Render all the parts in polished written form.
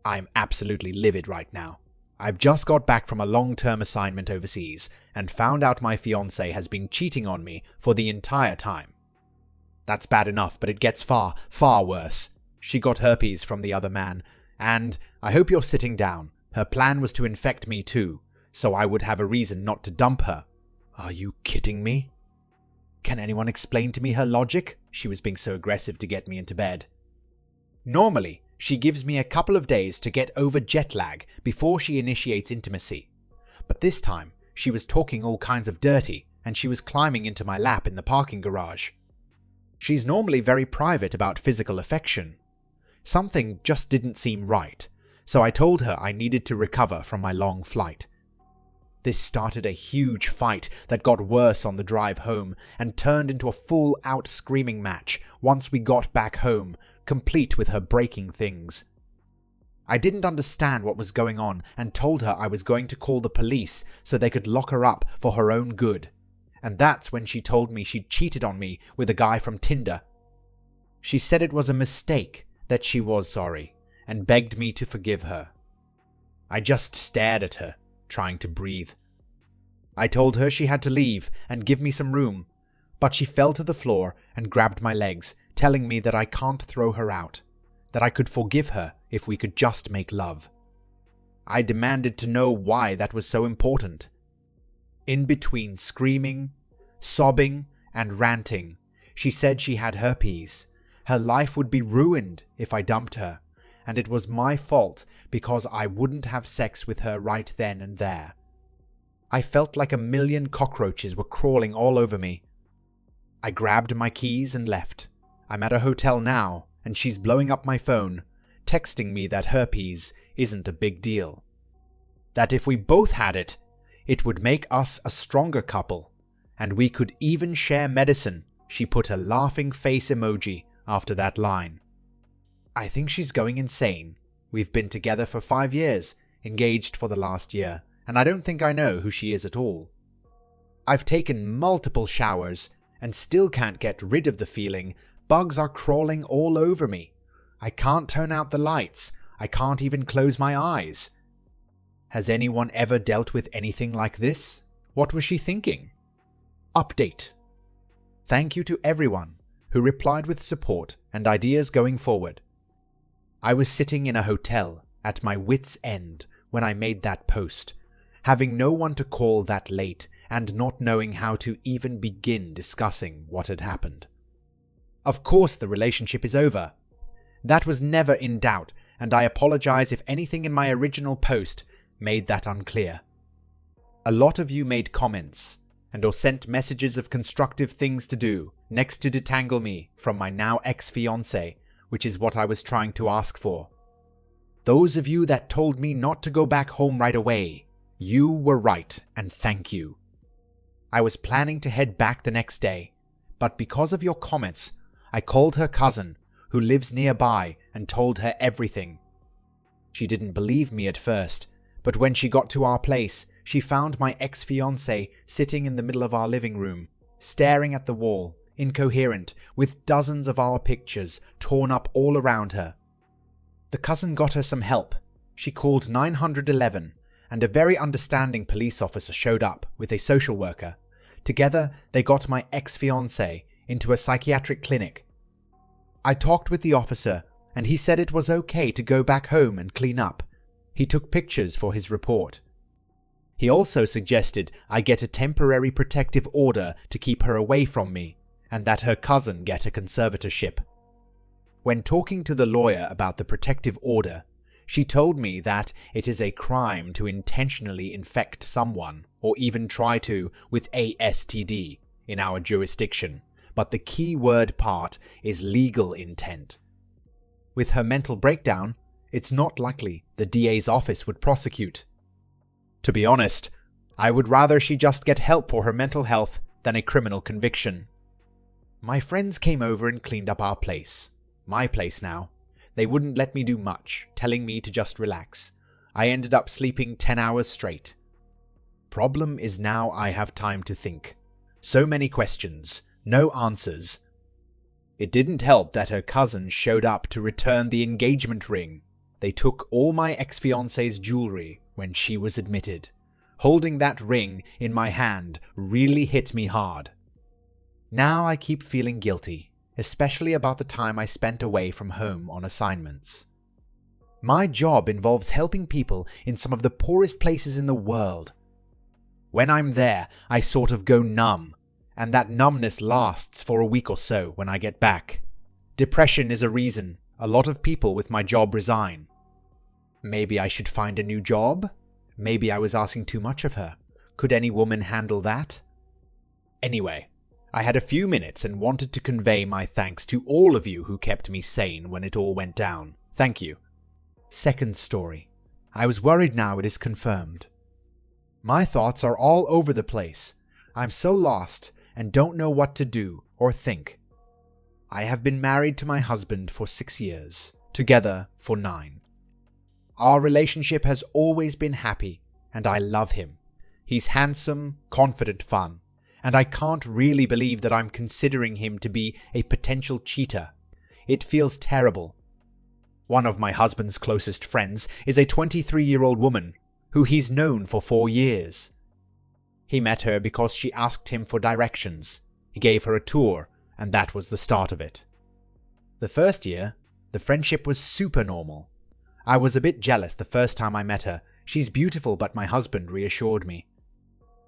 I'm absolutely livid right now. I've just got back from a long-term assignment overseas and found out my fiancé has been cheating on me for the entire time. That's bad enough, but it gets far, far worse. She got herpes from the other man, and I hope you're sitting down. Her plan was to infect me too, so I would have a reason not to dump her. Are you kidding me? Can anyone explain to me her logic? She was being so aggressive to get me into bed. Normally, she gives me a couple of days to get over jet lag before she initiates intimacy. But this time, she was talking all kinds of dirty, and she was climbing into my lap in the parking garage. She's normally very private about physical affection. Something just didn't seem right, so I told her I needed to recover from my long flight. This started a huge fight that got worse on the drive home and turned into a full-out screaming match once we got back home, complete with her breaking things. I didn't understand what was going on and told her I was going to call the police so they could lock her up for her own good. And that's when she told me she'd cheated on me with a guy from Tinder. She said it was a mistake, that she was sorry, and begged me to forgive her. I just stared at her, trying to breathe. I told her she had to leave and give me some room, but she fell to the floor and grabbed my legs, telling me that I can't throw her out, that I could forgive her if we could just make love. I demanded to know why that was so important. In between screaming, sobbing, and ranting, she said she had herpes. Her life would be ruined if I dumped her, and it was my fault because I wouldn't have sex with her right then and there. I felt like a million cockroaches were crawling all over me. I grabbed my keys and left. I'm at a hotel now, and she's blowing up my phone, texting me that herpes isn't a big deal. That if we both had it, it would make us a stronger couple, and we could even share medicine. She put a laughing face emoji after that line. I think she's going insane. We've been together for 5 years, engaged for the last year, and I don't think I know who she is at all. I've taken multiple showers and still can't get rid of the feeling bugs are crawling all over me. I can't turn out the lights. I can't even close my eyes. Has anyone ever dealt with anything like this? What was she thinking? Update. Thank you to everyone who replied with support and ideas going forward. I was sitting in a hotel at my wit's end when I made that post, having no one to call that late and not knowing how to even begin discussing what had happened. Of course the relationship is over. That was never in doubt, and I apologize if anything in my original post made that unclear. A lot of you made comments and or sent messages of constructive things to do next to detangle me from my now ex-fiancé, which is what I was trying to ask for. Those of you that told me not to go back home right away, you were right, and thank you. I was planning to head back the next day, but because of your comments, I called her cousin, who lives nearby, and told her everything. She didn't believe me at first, but when she got to our place, she found my ex-fiancé sitting in the middle of our living room, staring at the wall, incoherent, with dozens of our pictures torn up all around her. The cousin got her some help. She called 911, and a very understanding police officer showed up with a social worker. Together, they got my ex-fiancé into a psychiatric clinic. I talked with the officer, and he said it was okay to go back home and clean up. He took pictures for his report. He also suggested I get a temporary protective order to keep her away from me, and that her cousin get a conservatorship. When talking to the lawyer about the protective order, she told me that it is a crime to intentionally infect someone or even try to with a STD in our jurisdiction, but the key word part is legal intent. With her mental breakdown, it's not likely the DA's office would prosecute. To be honest, I would rather she just get help for her mental health than a criminal conviction. My friends came over and cleaned up our place. My place now. They wouldn't let me do much, telling me to just relax. I ended up sleeping 10 hours straight. Problem is now I have time to think. So many questions, no answers. It didn't help that her cousin showed up to return the engagement ring. They took all my ex-fiancée's jewelry when she was admitted. Holding that ring in my hand really hit me hard. Now I keep feeling guilty, especially about the time I spent away from home on assignments. My job involves helping people in some of the poorest places in the world. When I'm there, I sort of go numb, and that numbness lasts for a week or so when I get back. Depression is a reason a lot of people with my job resign. Maybe I should find a new job? Maybe I was asking too much of her. Could any woman handle that? Anyway, I had a few minutes and wanted to convey my thanks to all of you who kept me sane when it all went down. Thank you. Second story. I was worried now it is confirmed. My thoughts are all over the place. I'm so lost and don't know what to do or think. I have been married to my husband for 6 years, together for 9. Our relationship has always been happy, and I love him. He's handsome, confident fun, and I can't really believe that I'm considering him to be a potential cheater. It feels terrible. One of my husband's closest friends is a 23-year-old woman who he's known for 4 years. He met her because she asked him for directions. He gave her a tour, and that was the start of it. The first year, the friendship was super normal. I was a bit jealous the first time I met her. She's beautiful, but my husband reassured me.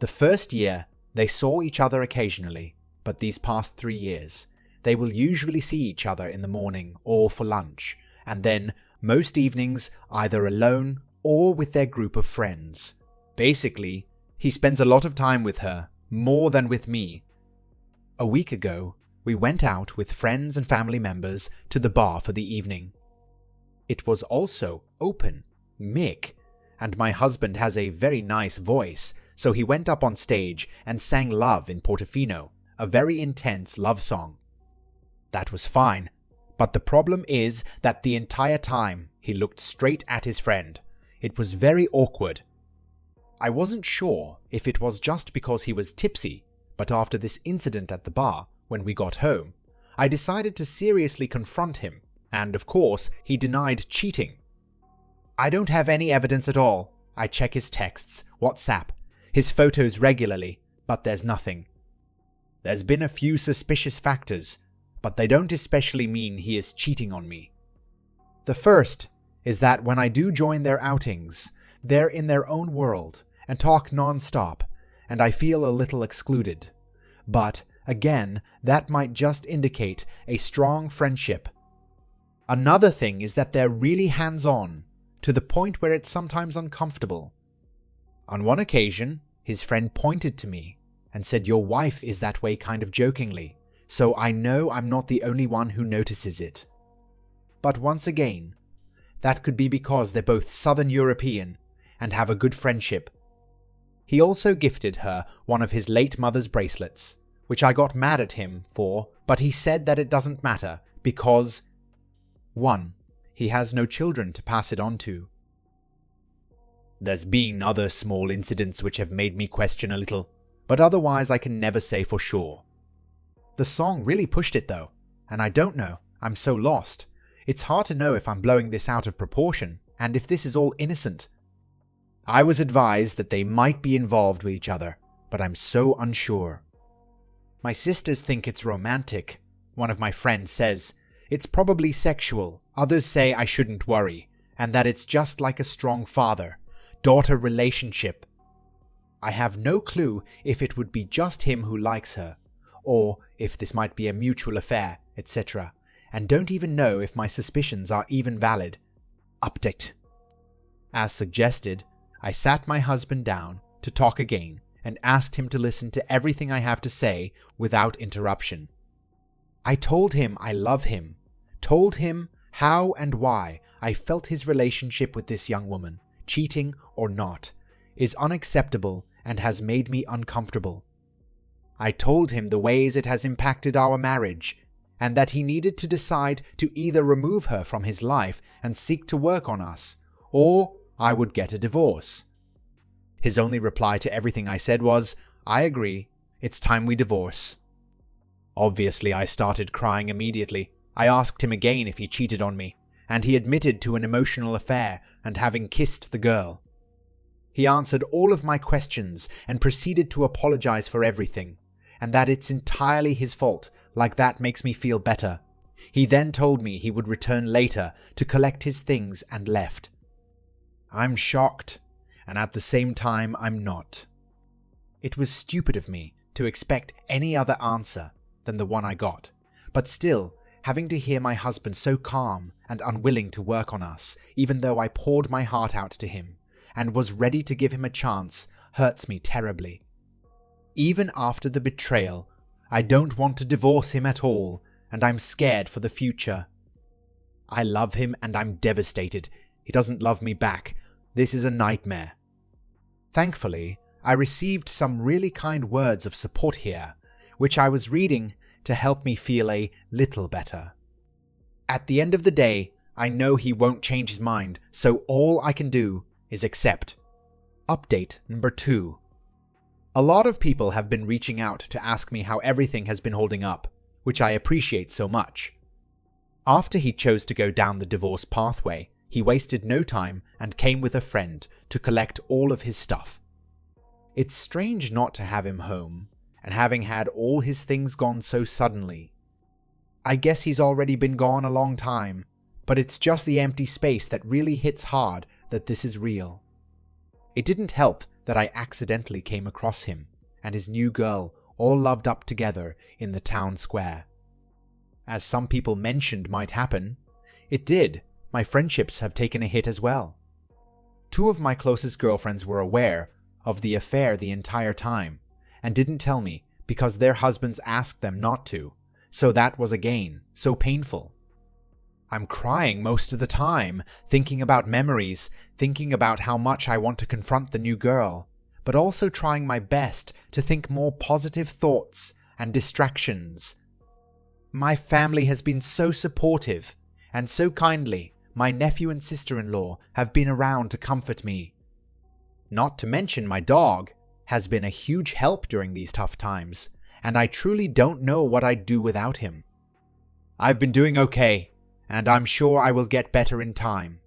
The first year, they saw each other occasionally, but these past 3 years, they will usually see each other in the morning or for lunch, and then, most evenings, either alone or with their group of friends. Basically, he spends a lot of time with her, more than with me. A week ago, we went out with friends and family members to the bar for the evening. It was also open mic, and my husband has a very nice voice, so he went up on stage and sang Love in Portofino, a very intense love song. That was fine, but the problem is that the entire time he looked straight at his friend. It was very awkward. I wasn't sure if it was just because he was tipsy, but after this incident at the bar, when we got home, I decided to seriously confront him, and of course, he denied cheating. I don't have any evidence at all. I check his texts, WhatsApp, his photos regularly, but there's nothing. There's been a few suspicious factors, but they don't especially mean he is cheating on me. The first is that when I do join their outings, they're in their own world and talk non-stop, and I feel a little excluded. But, again, that might just indicate a strong friendship. Another thing is that they're really hands-on, to the point where it's sometimes uncomfortable. On one occasion, his friend pointed to me and said, "Your wife is that way," kind of jokingly, so I know I'm not the only one who notices it. But once again, that could be because they're both Southern European and have a good friendship. He also gifted her one of his late mother's bracelets, which I got mad at him for, but he said that it doesn't matter because 1. He has no children to pass it on to. There's been other small incidents which have made me question a little, but otherwise I can never say for sure. The song really pushed it though, and I don't know, I'm so lost. It's hard to know if I'm blowing this out of proportion, and if this is all innocent. I was advised that they might be involved with each other, but I'm so unsure. My sisters think it's romantic. One of my friends says, it's probably sexual. Others say I shouldn't worry, and that it's just like a strong father-daughter relationship. I have no clue if it would be just him who likes her, or if this might be a mutual affair, etc., and don't even know if my suspicions are even valid. Update. As suggested, I sat my husband down to talk again and asked him to listen to everything I have to say without interruption. I told him I love him, told him how and why I felt his relationship with this young woman, cheating or not, is unacceptable and has made me uncomfortable. I told him the ways it has impacted our marriage, and that he needed to decide to either remove her from his life and seek to work on us, or I would get a divorce. His only reply to everything I said was, "I agree, it's time we divorce." Obviously, I started crying immediately. I asked him again if he cheated on me, and he admitted to an emotional affair and having kissed the girl. He answered all of my questions and proceeded to apologize for everything, and that it's entirely his fault, like that makes me feel better. He then told me he would return later to collect his things and left. I'm shocked, and at the same time I'm not. It was stupid of me to expect any other answer than the one I got, but still, having to hear my husband so calm and unwilling to work on us, even though I poured my heart out to him and was ready to give him a chance, hurts me terribly. Even after the betrayal, I don't want to divorce him at all, and I'm scared for the future. I love him and I'm devastated. He doesn't love me back. This is a nightmare. Thankfully, I received some really kind words of support here, which I was reading to help me feel a little better. At the end of the day, I know he won't change his mind, so all I can do is accept. Update number 2. A lot of people have been reaching out to ask me how everything has been holding up, which I appreciate so much. After he chose to go down the divorce pathway, he wasted no time and came with a friend to collect all of his stuff. It's strange not to have him home, and having had all his things gone so suddenly. I guess he's already been gone a long time, but it's just the empty space that really hits hard that this is real. It didn't help that I accidentally came across him and his new girl all loved up together in the town square. As some people mentioned might happen, it did. My friendships have taken a hit as well. 2 of my closest girlfriends were aware of the affair the entire time and didn't tell me because their husbands asked them not to, so that was again so painful. I'm crying most of the time, thinking about memories, thinking about how much I want to confront the new girl, but also trying my best to think more positive thoughts and distractions. My family has been so supportive, and so kindly, my nephew and sister-in-law have been around to comfort me. Not to mention my dog has been a huge help during these tough times, and I truly don't know what I'd do without him. I've been doing okay, and I'm sure I will get better in time.